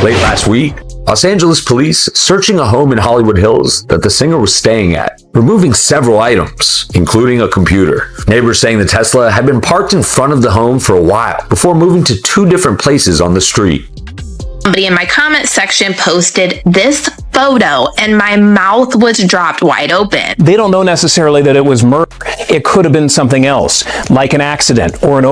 Late last week, Los Angeles police searching a home in Hollywood Hills that the singer was staying at, removing several items, including a computer. Neighbors saying the Tesla had been parked in front of the home for a while before moving to two different places on the street. Somebody in my comment section posted this photo and my mouth was dropped wide open. They don't know necessarily that it was murder. It could have been something else, like an accident or an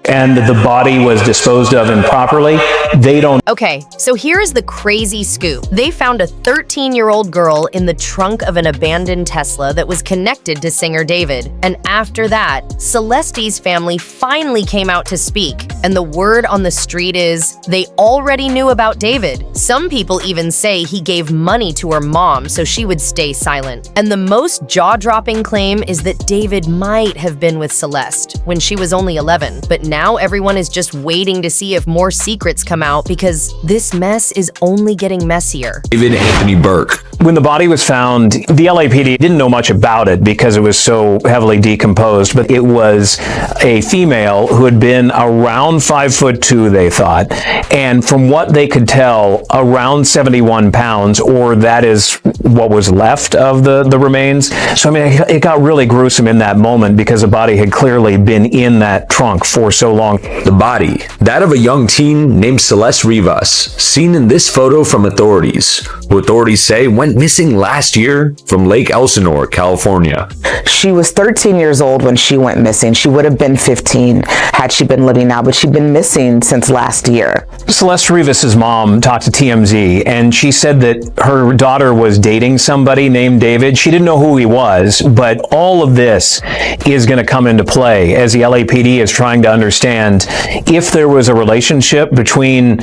and the body was disposed of improperly. They don't. Okay, so here's the crazy scoop. They found a 13-year-old girl in the trunk of an abandoned Tesla that was connected to singer David. And after that, Celeste's family finally came out to speak. And the word on the street is they already knew about David. Some people even say he gave money to her mom so she would stay silent. And the most jaw-dropping claim is that David might have been with Celeste when she was only 11, but now everyone is just waiting to see if more secrets come out because this mess is only getting messier. David Anthony Burke. When the body was found, the LAPD didn't know much about it because it was so heavily decomposed, but it was a female who had been around 5'2", they thought, and from what they could tell, around 71 pounds, or that is what was left of the remains. So, I mean, it got really gruesome in that moment because the body had clearly been in that trunk for so long. The body, that of a young teen named Celeste Rivas, seen in this photo from authorities, who authorities say went missing last year from Lake Elsinore, California. She was 13 years old when she went missing. She would have been 15 had she been living now, but she'd been missing since last year. Celeste Rivas' mom talked to TMZ, and she said that her daughter was dating somebody named David. She didn't know who he was, but all of this is going to come into play as the LAPD is trying to understand if there was a relationship between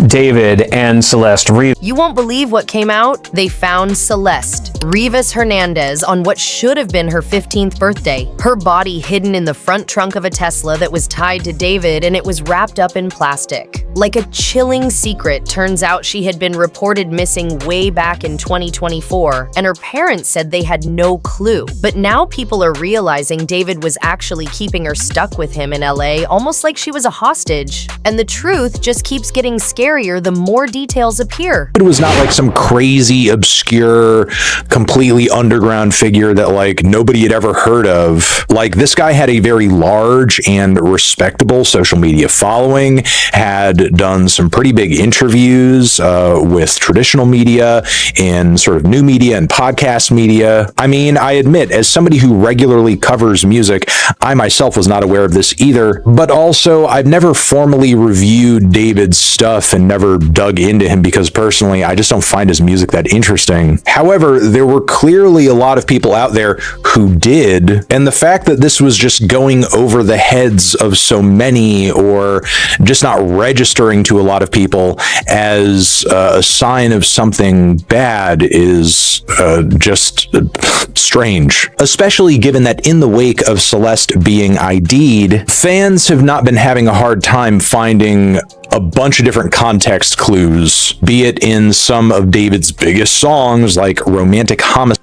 David and Celeste Rivas. You won't believe what came out. They found Celeste Rivas Hernandez on what should have been her 15th birthday. Her body hidden in the front trunk of a Tesla that was tied to David, and it was wrapped up in plastic. Like a chilling secret, turns out she had been reported missing way back in 2024, and her parents said they had no clue. But now people are realizing David was actually keeping her stuck with him in LA, almost like she was a hostage. And the truth just keeps getting scarier the more details appear. It was not like some crazy, obscure, completely underground figure that like nobody had ever heard of. Like, this guy had a very large and respectable social media following, had done some pretty big interviews with traditional media and sort of new media and podcast media. I mean, I admit, as somebody who regularly covers music, I myself was not aware of this either, but also I've never formally reviewed David's stuff and never dug into him because personally, I just don't find his music that interesting. However, there were clearly a lot of people out there who did, and the fact that this was just going over the heads of so many or just not registering to a lot of people as a sign of something bad is just strange. Especially given that in the wake of Celeste being ID'd, fans have not been having a hard time finding a bunch of different context clues, be it in some of David's biggest songs like Romantic Homicide,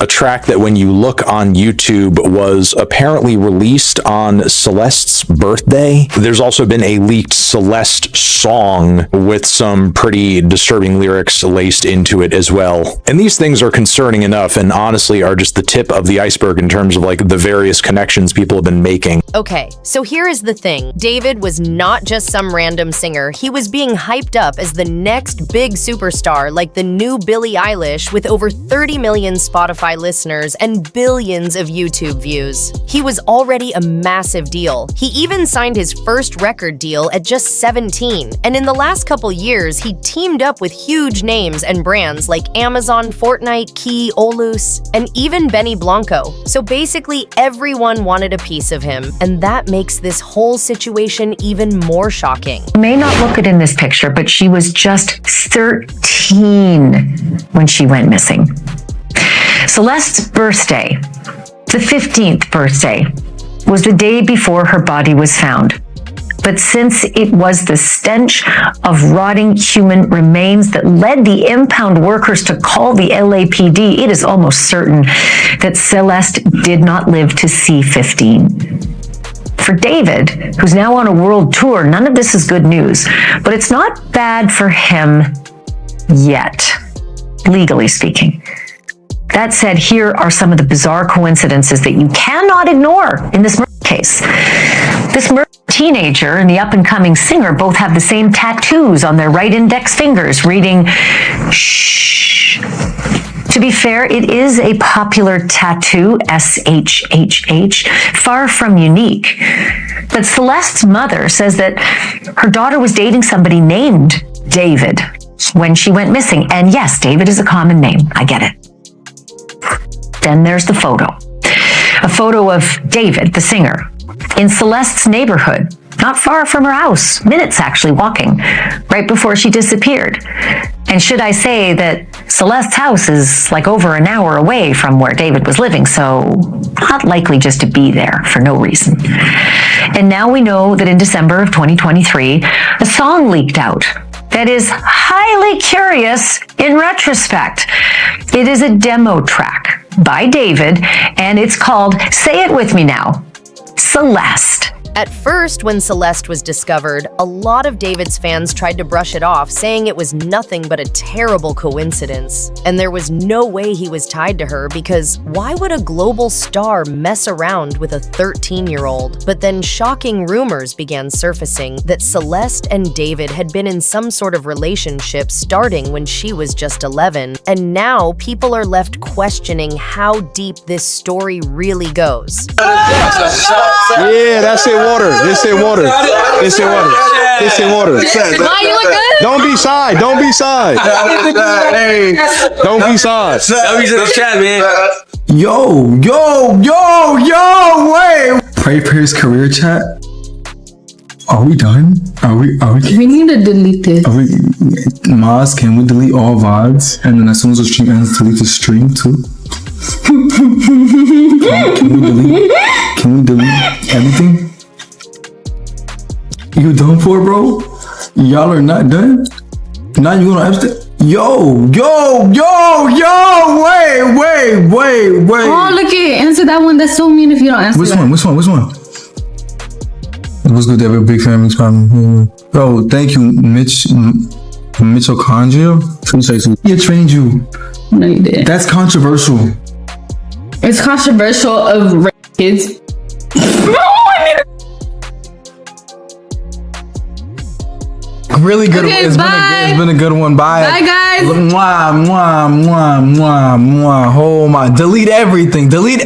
a track that when you look on YouTube was apparently released on Celeste's birthday. There's also been a leaked Celeste song with some pretty disturbing lyrics laced into it as well. And these things are concerning enough and honestly are just the tip of the iceberg in terms of like the various connections people have been making. Okay, so here is the thing. David was not just some random singer. He was being hyped up as the next big superstar, like the new Billie Eilish, with over 30 million Spotify listeners and billions of YouTube views. He was already a massive deal. He even signed his first record deal at just 17. And in the last couple years, he teamed up with huge names and brands like Amazon, Fortnite, Key, Olus, and even Benny Blanco. So basically, everyone wanted a piece of him, and that makes this whole situation even more shocking. You may not look it in this picture, but she was just 13 when she went missing. Celeste's birthday, the 15th birthday, was the day before her body was found. But since it was the stench of rotting human remains that led the impound workers to call the LAPD, it is almost certain that Celeste did not live to see 15. For David, who's now on a world tour, none of this is good news, but it's not bad for him yet, legally speaking. That said, here are some of the bizarre coincidences that you cannot ignore in this murder case. This murder teenager and the up-and-coming singer both have the same tattoos on their right index fingers, reading "shh." To be fair, it is a popular tattoo, SHHH, far from unique. But Celeste's mother says that her daughter was dating somebody named David when she went missing. And yes, David is a common name. I get it. Then there's the photo. A photo of David, the singer, in Celeste's neighborhood, not far from her house, minutes actually walking, right before she disappeared. And should I say that Celeste's house is like over an hour away from where David was living, so not likely just to be there for no reason. And now we know that in December of 2023, a song leaked out that is highly curious in retrospect. It is a demo track by David, and it's called, say it with me now, Celeste. At first, when Celeste was discovered, a lot of David's fans tried to brush it off, saying it was nothing but a terrible coincidence. And there was no way he was tied to her, because why would a global star mess around with a 13-year-old? But then shocking rumors began surfacing that Celeste and David had been in some sort of relationship starting when she was just 11. And now people are left questioning how deep this story really goes. Yeah, that's it. Water. This ain't water. This ain't water. This ain't water. Why you look good? Don't be shy. Don't be shy. Don't be shy. Don't be so chat, man. Yo, wait. Pray for his career chat. Are we done? Are we? We need to delete this. Maz, can we delete all VODs? And then as soon as the stream ends, delete the stream too? Can we delete everything? You done for, bro? Y'all are not done? Now you gonna abstain? Yo, wait. Oh, look it. Answer that one. That's so mean if you don't answer Which one? What's good, David? Big family. Bro, thank you, Mitochondria. He trained you. No, you didn't. That's controversial. It's controversial of kids. Really good. Okay, It's been a good one. Bye. Bye, guys. Mwah. Oh my. Delete everything. Delete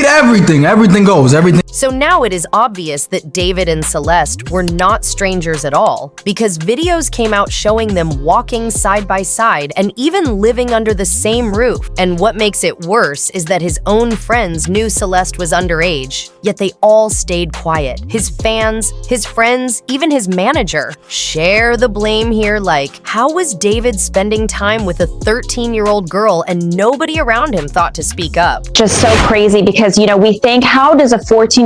everything. Everything goes. Everything. So now it is obvious that David and Celeste were not strangers at all, because videos came out showing them walking side by side and even living under the same roof. And what makes it worse is that his own friends knew Celeste was underage, yet they all stayed quiet. His fans, his friends, even his manager share the blame here. Like, how was David spending time with a 13-year-old girl and nobody around him thought to speak up? Just so crazy, because, we think, how does a 14-year-old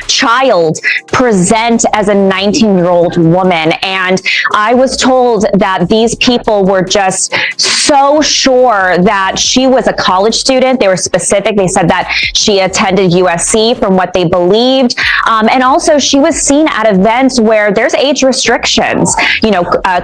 child present as a 19-year-old woman? And I was told that these people were just so sure that she was a college student. They were specific. They said that she attended USC from what they believed. And also she was seen at events where there's age restrictions,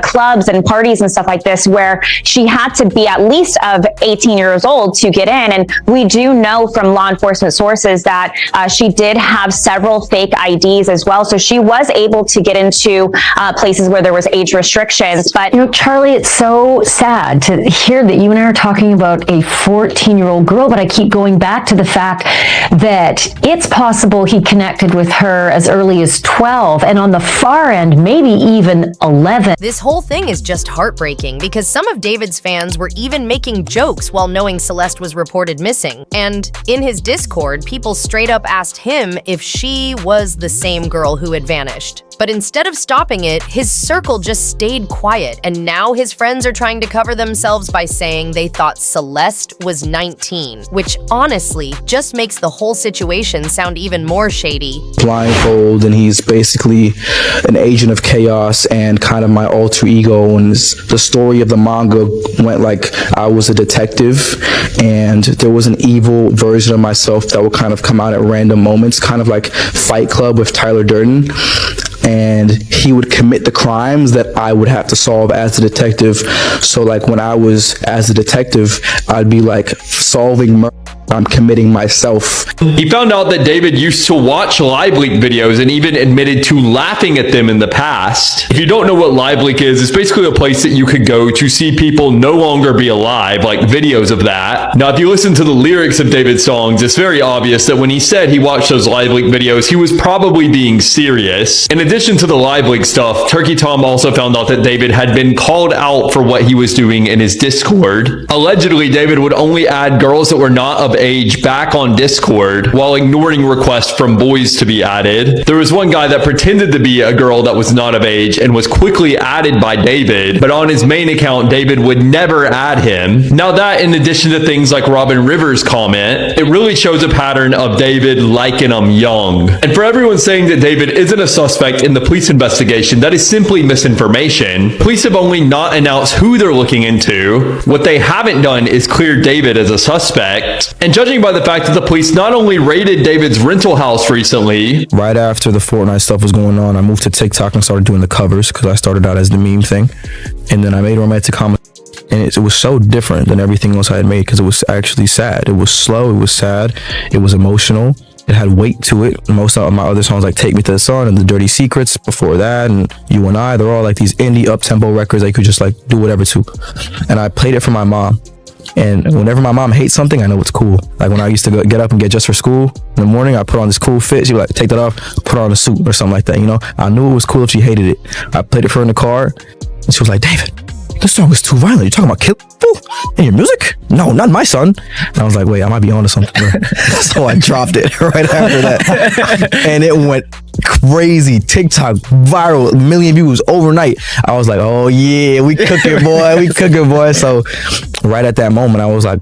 clubs and parties and stuff like this, where she had to be at least of 18 years old to get in. And we do know from law enforcement sources that she did have several fake IDs as well. So she was able to get into places where there was age restrictions. But Charlie, it's so sad to hear that you and I are talking about a 14-year-old girl, but I keep going back to the fact that it's possible he connected with her as early as 12, and on the far end, maybe even 11. This whole thing is just heartbreaking, because some of David's fans were even making jokes while knowing Celeste was reported missing. And in his Discord, people straight up asked him if she was the same girl who had vanished. But instead of stopping it, his circle just stayed quiet, and now his friends are trying to cover themselves by saying they thought Celeste was 19, which honestly just makes the whole situation sound even more shady. Blindfold, and he's basically an agent of chaos and kind of my alter ego, and the story of the manga went like I was a detective and there was an evil version of myself that would kind of come out at random moments, kind of like Fight Club with Tyler Durden, and he would commit the crimes that I would have to solve as a detective. So like when I was as a detective, I'd be like solving murder, I'm committing myself. He found out that David used to watch live leak videos and even admitted to laughing at them in the past. If you don't know what live leak is, it's basically a place that you could go to see people no longer be alive, like videos of that. Now, if you listen to the lyrics of David's songs, it's very obvious that when he said he watched those live leak videos, he was probably being serious. In addition to the live leak stuff, Turkey Tom also found out that David had been called out for what he was doing in his Discord. Allegedly, David would only add girls that were not of age back on Discord while ignoring requests from boys to be added. There was one guy that pretended to be a girl that was not of age and was quickly added by David, but on his main account, David would never add him. Now that, in addition to things like Robin Rivers' comment, it really shows a pattern of David liking them young. And for everyone saying that David isn't a suspect in the police investigation, that is simply misinformation. Police have only not announced who they're looking into. What they haven't done is clear David as a suspect. And judging by the fact that the police not only raided David's rental house recently. Right after the Fortnite stuff was going on, I moved to TikTok and started doing the covers because I started out as the meme thing. And then I made romantic comedy. And it was so different than everything else I had made because it was actually sad. It was slow, it was sad, it was emotional. It had weight to it. Most of my other songs like Take Me to the Sun and The Dirty Secrets before that and You and I, they're all like these indie up-tempo records that you could just like do whatever to. And I played it for my mom. And whenever my mom hates something, I know it's cool. Like when I used to get up and get dressed for school in the morning, I put on this cool fit. She'd be like, take that off, put on a suit or something like that, you know? I knew it was cool if she hated it. I played it for her in the car and she was like, David, this song is too violent. You're talking about killing people in your music? No, not my son. And I was like, wait, I might be onto something. So I dropped it right after that. And it went crazy. TikTok, viral, 1 million views overnight. I was like, oh yeah, we cooking, boy. We cooking, boy. So right at that moment, I was like,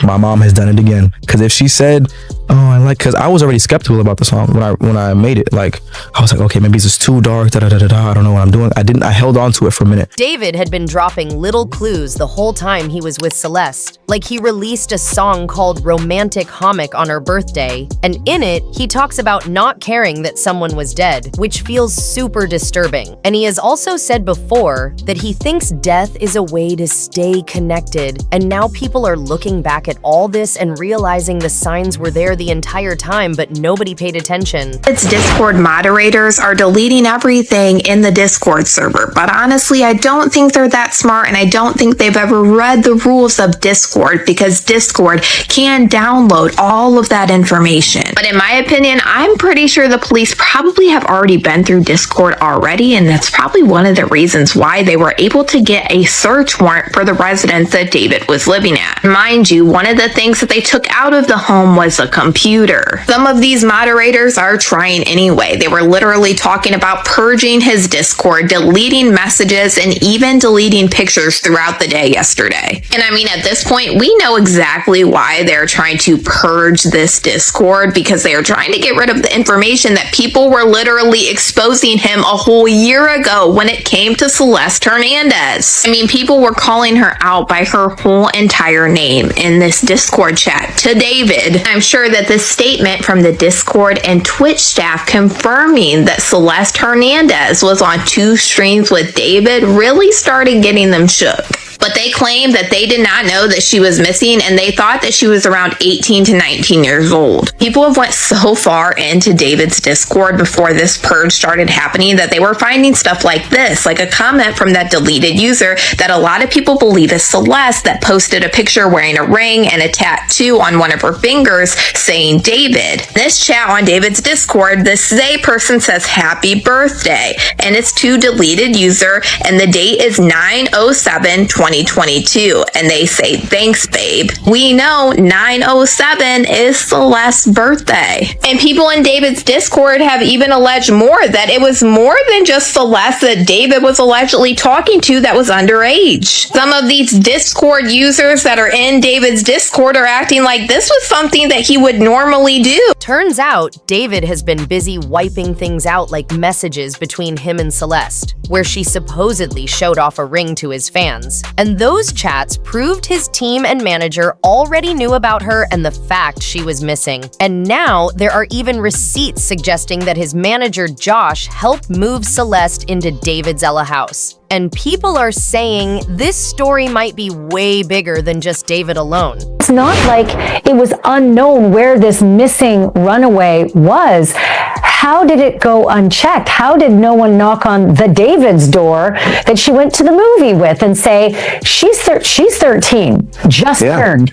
my mom has done it again. Because if she said, oh, I like, because I was already skeptical about the song when I made it. Like, I was like, okay, maybe it's just too dark. I don't know what I'm doing. I held on to it for a minute. David had been dropping little clues the whole time he was with Celeste. Like he released a song called Romantic Homik on her birthday, and in it, he talks about not caring that someone was dead, which feels super disturbing. And he has also said before that he thinks death is a way to stay connected, and now people are looking back at all this and realizing the signs were there the entire time, but nobody paid attention. Its Discord moderators are deleting everything in the Discord server, but honestly, I don't think they're that smart, and I don't think they've ever read the rules of Discord, because Discord can download all of that information. But in my opinion, I'm pretty sure the police probably have already been through Discord already, and that's probably one of the reasons why they were able to get a search warrant for the residence that David was living at. Mind you, one of the things that they took out of the home was a computer. Some of these moderators are trying anyway. They were literally talking about purging his Discord, deleting messages, and even deleting pictures throughout the day yesterday. And I mean, at this point, we know exactly why they're trying to purge this Discord, because they are trying to get rid of the information that people were literally exposing him a whole year ago when it came to Celeste Hernandez. I mean, people were calling her out by her whole entire name in this Discord chat to David. I'm sure that this statement from the Discord and Twitch staff confirming that Celeste Hernandez was on 2 streams with David really started getting them shook. But they claim that they did not know that she was missing, and they thought that she was around 18 to 19 years old. People have went so far into David's Discord before this purge started happening that they were finding stuff like this, like a comment from that deleted user that a lot of people believe is Celeste, that posted a picture wearing a ring and a tattoo on one of her fingers saying David. This chat on David's Discord, this Zay person says happy birthday, and it's to deleted user, and the date is 9/07/2020. 2022, and they say, thanks, babe. We know 9/07 is Celeste's birthday. And people in David's Discord have even alleged more, that it was more than just Celeste that David was allegedly talking to that was underage. Some of these Discord users that are in David's Discord are acting like this was something that he would normally do. Turns out, David has been busy wiping things out like messages between him and Celeste, where she supposedly showed off a ring to his fans. And those chats proved his team and manager already knew about her and the fact she was missing. And now there are even receipts suggesting that his manager Josh helped move Celeste into David's Ella house. And people are saying this story might be way bigger than just David alone. It's not like it was unknown where this missing runaway was. How did it go unchecked? How did no one knock on the David's door that she went to the movie with and say, she's 13, just turned.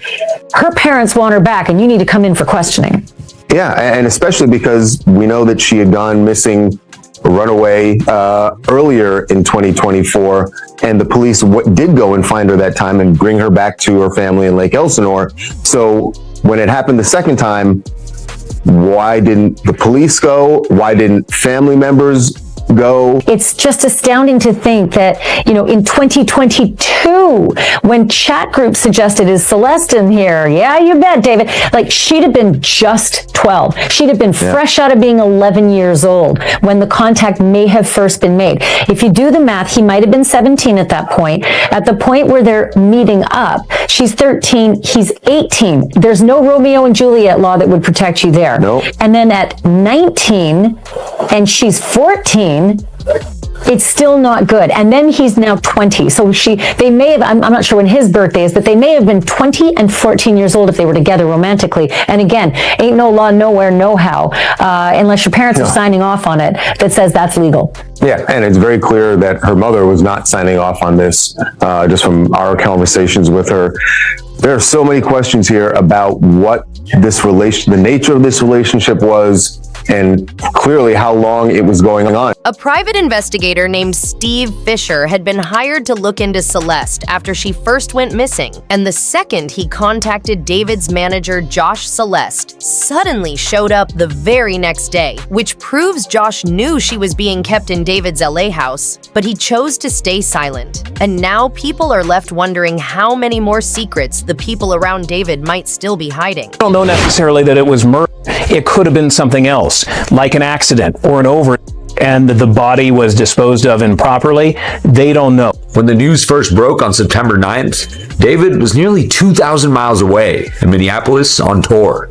Her parents want her back and you need to come in for questioning. Yeah, and especially because we know that she had gone missing, run away earlier in 2024, and the police did go and find her that time and bring her back to her family in Lake Elsinore. So when it happened the second time, why didn't the police go? Why didn't family members go? It's just astounding to think that, in 2022, when chat groups suggested, is Celeste in here? Yeah, you bet, David. Like, she'd have been just 12. She'd have been fresh out of being 11 years old when the contact may have first been made. If you do the math, he might have been 17 at that point. At the point where they're meeting up, she's 13, he's 18. There's no Romeo and Juliet law that would protect you there. Nope. And then at 19, and she's 14, it's still not good. And then he's now 20. So they may have, I'm not sure when his birthday is, but they may have been 20 and 14 years old if they were together romantically. And again, ain't no law, nowhere, no how, unless your parents are signing off on it, that says that's legal. Yeah, and it's very clear that her mother was not signing off on this, just from our conversations with her. There are so many questions here about what the nature of this relationship was, and clearly how long it was going on. A private investigator named Steve Fisher had been hired to look into Celeste after she first went missing, and the second he contacted David's manager Josh, Celeste suddenly showed up the very next day, which proves Josh knew she was being kept in David's LA house, but he chose to stay silent. And now people are left wondering how many more secrets the people around David might still be hiding. I don't know necessarily that it was murder. It could have been something else, like an accident or an and the body was disposed of improperly. They don't know. When the news first broke on September 9th, David was nearly 2,000 miles away in Minneapolis on tour.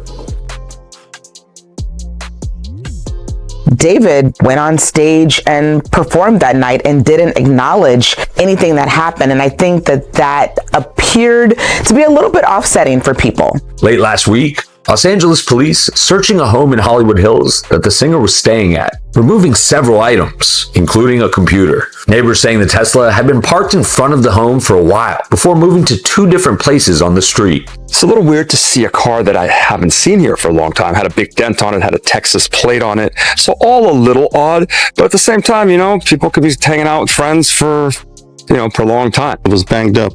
David went on stage and performed that night and didn't acknowledge anything that happened. And I think that appeared to be a little bit offsetting for people. Late last week, Los Angeles police searching a home in Hollywood Hills that the singer was staying at, removing several items, including a computer. Neighbors saying the Tesla had been parked in front of the home for a while before moving to two different places on the street. It's a little weird to see a car that I haven't seen here for a long time. Had a big dent on it, had a Texas plate on it. So all a little odd, but at the same time, people could be hanging out with friends for a long time. It was banged up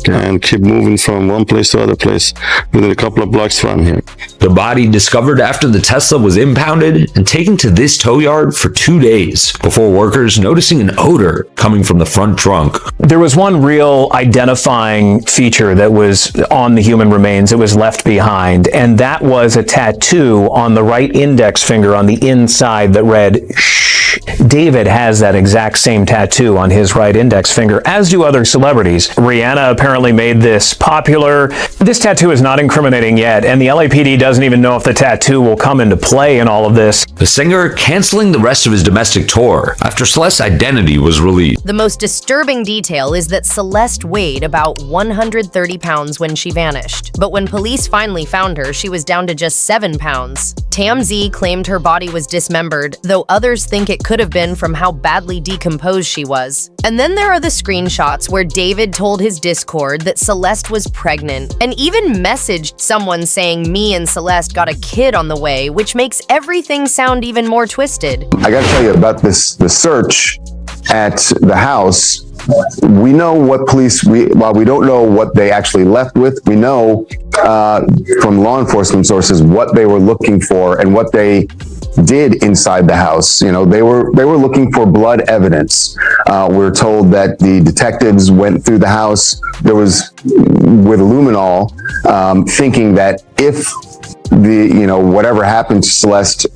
and keep moving from one place to other place within a couple of blocks from here. The body discovered after the Tesla was impounded and taken to this tow yard for 2 days before workers noticing an odor coming from the front trunk. There was one real identifying feature that was on the human remains that was left behind, and that was a tattoo on the right index finger on the inside that read, "Shh." David has that exact same tattoo on his right index finger, as do other celebrities. Rihanna apparently made this popular. This tattoo is not incriminating yet, and the LAPD doesn't even know if the tattoo will come into play in all of this. The singer canceling the rest of his domestic tour after Celeste's identity was released. The most disturbing detail is that Celeste weighed about 130 pounds when she vanished. But when police finally found her, she was down to just 7 pounds. TMZ claimed her body was dismembered, though others think it could have been from how badly decomposed she was. And then there are the screenshots where David told his Discord that Celeste was pregnant, and even messaged someone saying me and Celeste got a kid on the way, which makes everything sound even more twisted. I gotta tell you about the search at the house. we know what while we don't know what they actually left with, we know from law enforcement sources what they were looking for and what they did inside the house. You know, they were looking for blood evidence. We're told that the detectives went through the house. There was with luminol, thinking that if whatever happened to Celeste,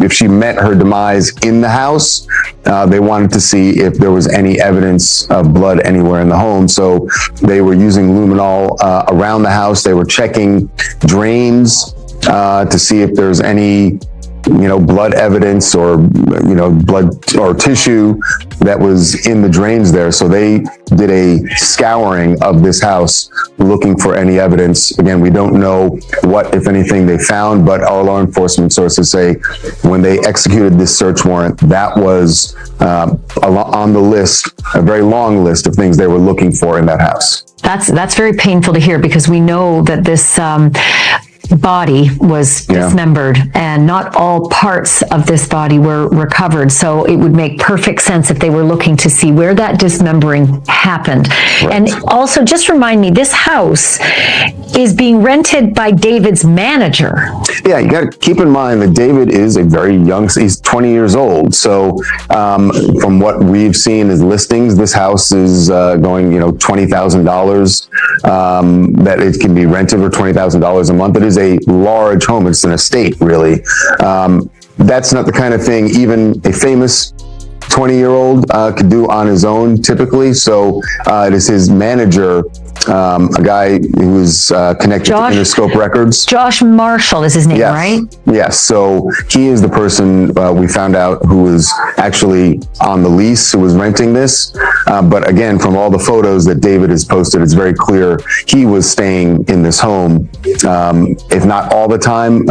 if she met her demise in the house, they wanted to see if there was any evidence of blood anywhere in the home. So they were using luminol around the house. They were checking drains to see if there's any blood evidence or blood or tissue that was in the drains there. So they did a scouring of this house looking for any evidence. Again, we don't know what, if anything, they found, but our law enforcement sources say when they executed this search warrant, that was on the list, a very long list of things they were looking for in that house. That's very painful to hear, because we know that this body was dismembered and not all parts of this body were recovered. So it would make perfect sense if they were looking to see where that dismembering happened. Right. And also, just remind me, this house is being rented by David's manager. Yeah, you got to keep in mind that David is a very young, he's 20 years old. So from what we've seen as listings, this house is going, $20,000 that it can be rented for $20,000 a month. It is a large home. It's an estate, really. That's not the kind of thing even a famous 20-year-old could do on his own typically. So it is his manager, a guy who is connected to Interscope Records. Josh Marshall is his name, right? Yes. So he is the person we found out who was actually on the lease, who was renting this. But again, from all the photos that David has posted, it's very clear he was staying in this home, if not all the time,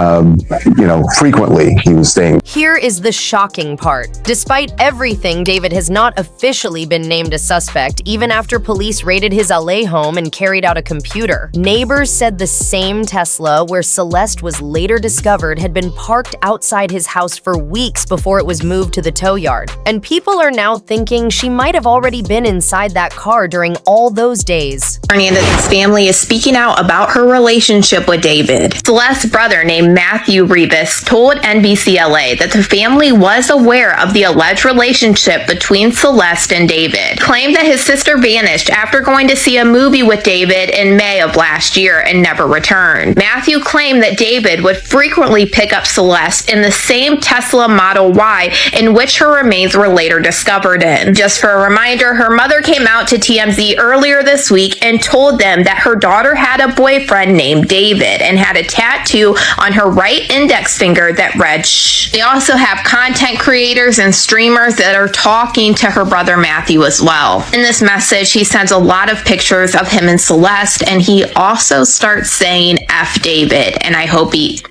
frequently he was staying. Here is the shocking part. Despite everything, David has not officially been named a suspect, even after police raided his LA home and carried out a computer. Neighbors said the same Tesla where Celeste was later discovered had been parked outside his house for weeks before it was moved to the tow yard. And people are now thinking she might have already been inside that car during all those days. Hernandez's family is speaking out about her relationship with David. Celeste's brother, named Matthew Rivas, told NBC LA that the family was aware of the alleged relationship between Celeste and David. Claimed that his sister vanished after going to see a movie with David in May of last year and never returned. Matthew claimed that David would frequently pick up Celeste in the same Tesla Model Y in which her remains were later discovered in. Just for a reminder, her mother came out to TMZ earlier this week and told them that her daughter had a boyfriend named David and had a tattoo on her right index finger that read "shh." They also have content creators and streamers that are talking to her brother Matthew as well. In this message, he sends a lot of pictures of him and Celeste, and he also starts saying F David, and I hope he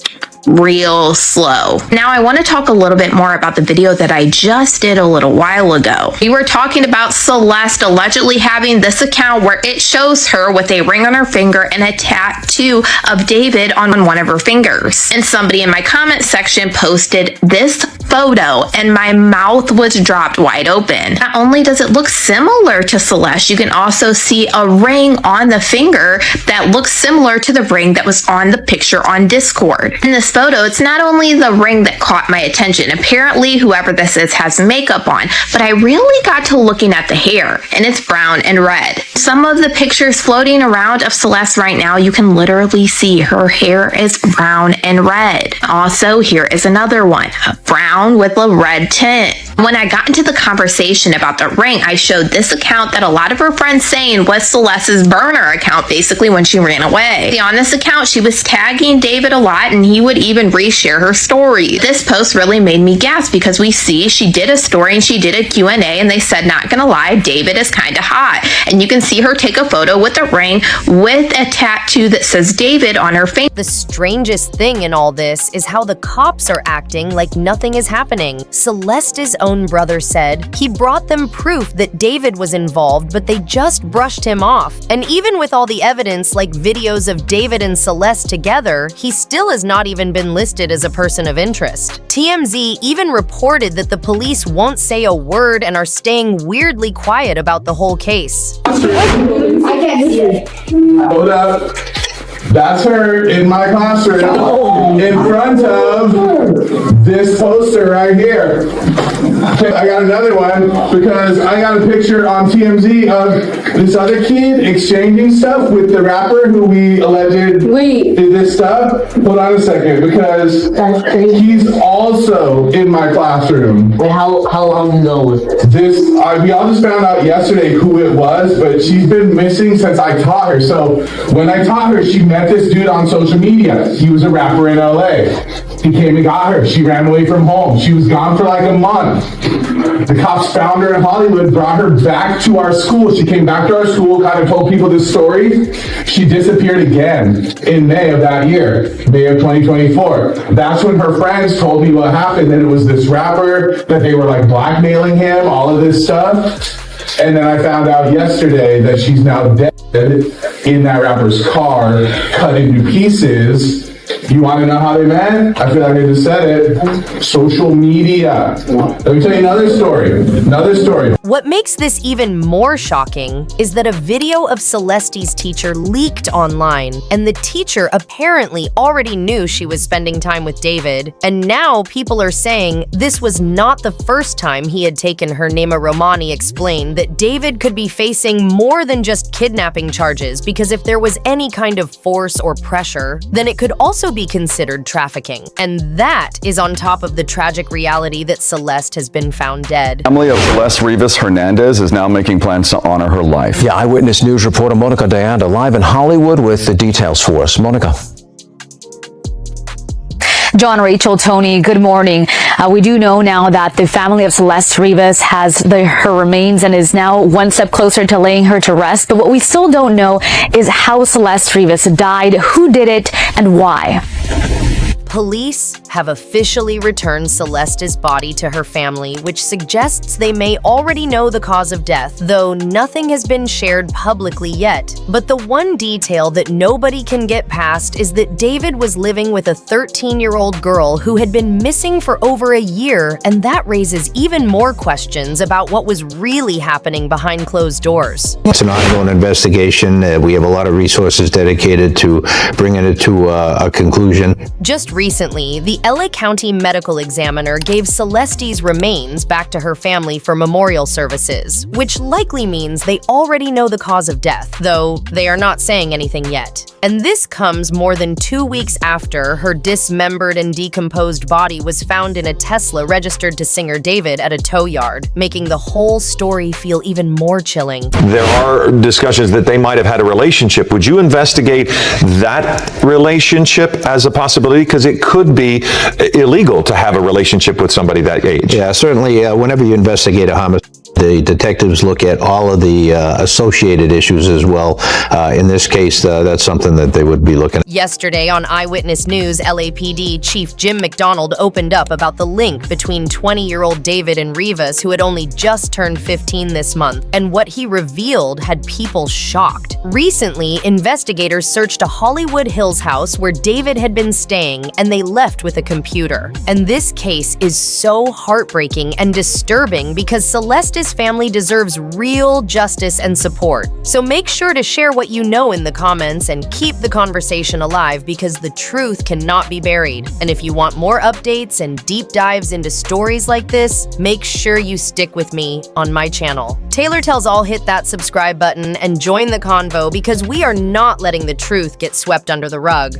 real slow. Now I want to talk a little bit more about the video that I just did a little while ago. We were talking about Celeste allegedly having this account where it shows her with a ring on her finger and a tattoo of David on one of her fingers. And somebody in my comment section posted this photo and my mouth was dropped wide open. Not only does it look similar to Celeste, you can also see a ring on the finger that looks similar to the ring that was on the picture on Discord. In this photo, it's not only the ring that caught my attention. Apparently, whoever this is has makeup on, but I really got to looking at the hair, and it's brown and red. Some of the pictures floating around of Celeste right now, you can literally see her hair is brown and red. Also, here is another one, brown with a red tint. When I got into the conversation about the ring, I showed this account that a lot of her friends saying was Celeste's burner account, basically when she ran away. On this account, she was tagging David a lot, and he would even reshare her story. This post really made me gasp because we see she did a story and she did a Q&A, and they said, not gonna lie, David is kind of hot. And you can see her take a photo with a ring with a tattoo that says David on her finger. The strangest thing in all this is how the cops are acting like nothing is happening. Celeste is owned own brother said he brought them proof that David was involved, but they just brushed him off. And even with all the evidence like videos of David and Celeste together, he still has not even been listed as a person of interest. TMZ even reported that the police won't say a word and are staying weirdly quiet about the whole case. I can't see it. Hold up. That's her in my classroom in front of this poster right here. Okay, I got another one because I got a picture on TMZ of this other kid exchanging stuff with the rapper who we alleged did this stuff. Hold on a second, because he's also in my classroom. Wait, how long ago was this? We all just found out yesterday who it was, but she's been missing since I taught her. So when I taught her, she met this dude on social media. He was a rapper in LA. He came and got her. She ran away from home. She was gone for like a month. The cops found her in Hollywood, brought her back to our school. She came back to our school, kind of told people this story. She disappeared again in May of that year, May of 2024. That's when her friends told me what happened, that it was this rapper, that they were like blackmailing him, all of this stuff. And then I found out yesterday that she's now dead in that rapper's car, cut into pieces. You want to know how they met? I feel like I just said it. Social media. Let me tell you another story. What makes this even more shocking is that a video of Celeste's teacher leaked online, and the teacher apparently already knew she was spending time with David, and now people are saying this was not the first time he had taken her. Nema Romani explained that David could be facing more than just kidnapping charges, because if there was any kind of force or pressure, then it could also be considered trafficking. And that is on top of the tragic reality that Celeste has been found dead. Family of Celeste Rivas Hernandez is now making plans to honor her life. Yeah, Eyewitness News reporter Monica Deanda live in Hollywood with the details for us. Monica. John, Rachel, Tony, good morning. We do know now that the family of Celeste Rivas has her remains and is now one step closer to laying her to rest. But what we still don't know is how Celeste Rivas died, who did it, and why. Police have officially returned Celeste's body to her family, which suggests they may already know the cause of death, though nothing has been shared publicly yet. But the one detail that nobody can get past is that David was living with a 13-year-old girl who had been missing for over a year, and that raises even more questions about what was really happening behind closed doors. It's an ongoing investigation. We have a lot of resources dedicated to bringing it to a conclusion. Just recently, the LA County Medical Examiner gave Celeste's remains back to her family for memorial services, which likely means they already know the cause of death, though they are not saying anything yet. And this comes more than 2 weeks after her dismembered and decomposed body was found in a Tesla registered to singer David at a tow yard, making the whole story feel even more chilling. There are discussions that they might have had a relationship. Would you investigate that relationship as a possibility? Because it could be illegal to have a relationship with somebody that age. Yeah, certainly whenever you investigate a homicide, the detectives look at all of the associated issues as well. In this case, that's something that they would be looking at. Yesterday on Eyewitness News, LAPD Chief Jim McDonald opened up about the link between 20-year-old David and Rivas, who had only just turned 15 this month, and what he revealed had people shocked. Recently, investigators searched a Hollywood Hills house where David had been staying, and they left with a computer. And this case is so heartbreaking and disturbing because Celeste's family deserves real justice and support. So make sure to share what you know in the comments and keep the conversation alive, because the truth cannot be buried. And if you want more updates and deep dives into stories like this, make sure you stick with me on my channel. Taylor Tells All, hit that subscribe button and join the convo, because we are not letting the truth get swept under the rug.